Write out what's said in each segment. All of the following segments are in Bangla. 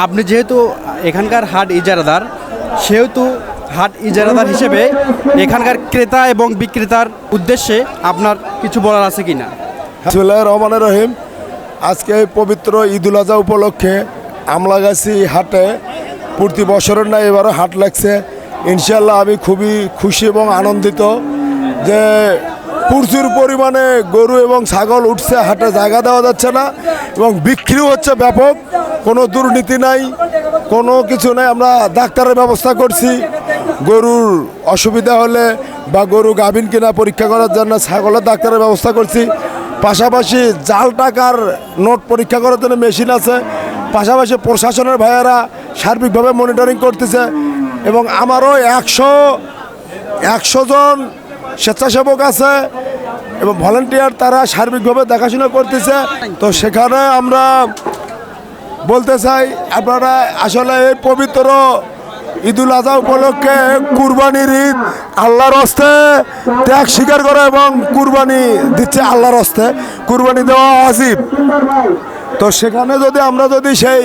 আপনি যেহেতু এখানকার হাট ইজারাদার, সেহেতু হাট ইজারাদার হিসেবে এখানকার ক্রেতা এবং বিক্রেতার উদ্দেশ্যে আপনার কিছু বলার আছে কি না? বিসমিল্লাহির রহমানির রহিম। আজকে এই পবিত্র ঈদুল আজহা উপলক্ষে আমলাগাছি হাটে প্রতি বছরের না এবারও হাট লাগছে। ইনশাল্লাহ আমি খুবই খুশি এবং আনন্দিত যে প্রচুর পরিমাণে গরু এবং ছাগল উঠছে, হাটে জায়গা দেওয়া যাচ্ছে না এবং বিক্রিও হচ্ছে ব্যাপক। কোনো দুর্নীতি নাই, কোনো কিছু নাই। আমরা ডাক্তারের ব্যবস্থা করছি, গরুর অসুবিধা হলে বা গরু গাভীন কিনা পরীক্ষা করার জন্য ছাগলের ডাক্তারের ব্যবস্থা করছি। পাশাপাশি জাল টাকার নোট পরীক্ষা করার জন্য মেশিন আছে। পাশাপাশি প্রশাসনের ভাইয়েরা সার্বিকভাবে মনিটরিং করতেছে এবং আমারও 100 জন স্বেচ্ছাসেবক আছে এবং ভলেন্টিয়ার, তারা সার্বিকভাবে দেখাশোনা করতেছে। তো সেখানে আমরা বলতে চাই, আপনারা আসলে এই পবিত্র ঈদুল আজহা উপলক্ষে কুরবানির ঈদ, আল্লাহর হস্তে ত্যাগ স্বীকার করা এবং কুরবানি দিচ্ছে আল্লাহর হস্তে, কুরবানি দেওয়া ওয়াজিব। তো সেখানে যদি আমরা সেই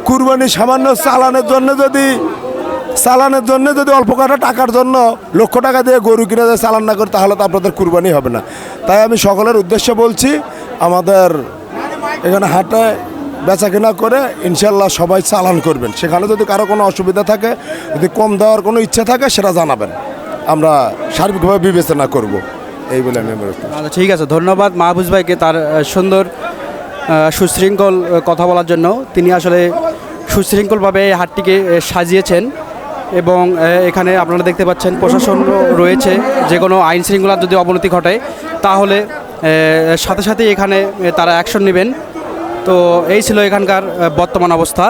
কুরবানি সামান্য চালানের জন্য যদি অল্প কাটা টাকার জন্য লক্ষ টাকা দিয়ে গরু কিনে দিয়ে চালান না করে, তাহলে তো আপনাদের কুরবানি হবে না। তাই আমি সকলের উদ্দেশ্যে বলছি, আমাদের এখানে হাটে বেচা কেনা করে ইনশাল্লাহ সবাই চালান করবেন। সেখানে যদি কারো কোনো অসুবিধা থাকে, যদি কম দেওয়ার কোনো ইচ্ছা থাকে, সেটা জানাবেন, আমরা সার্বিকভাবে বিবেচনা করব। এই বলে আমি আচ্ছা, ঠিক আছে। ধন্যবাদ মাহফুজ ভাইকে তার সুন্দর সুশৃঙ্খল কথা বলার জন্য। তিনি আসলে সুশৃঙ্খলভাবে এই হাটটিকে সাজিয়েছেন এবং এখানে আপনারা দেখতে পাচ্ছেন প্রশাসন রয়েছে। যে কোনো আইন শৃঙ্খলার যদি অবনতি ঘটে, তাহলে সাথে সাথে এখানে তারা অ্যাকশন নেবেন। তো এই ছিল এখানকার বর্তমান অবস্থা।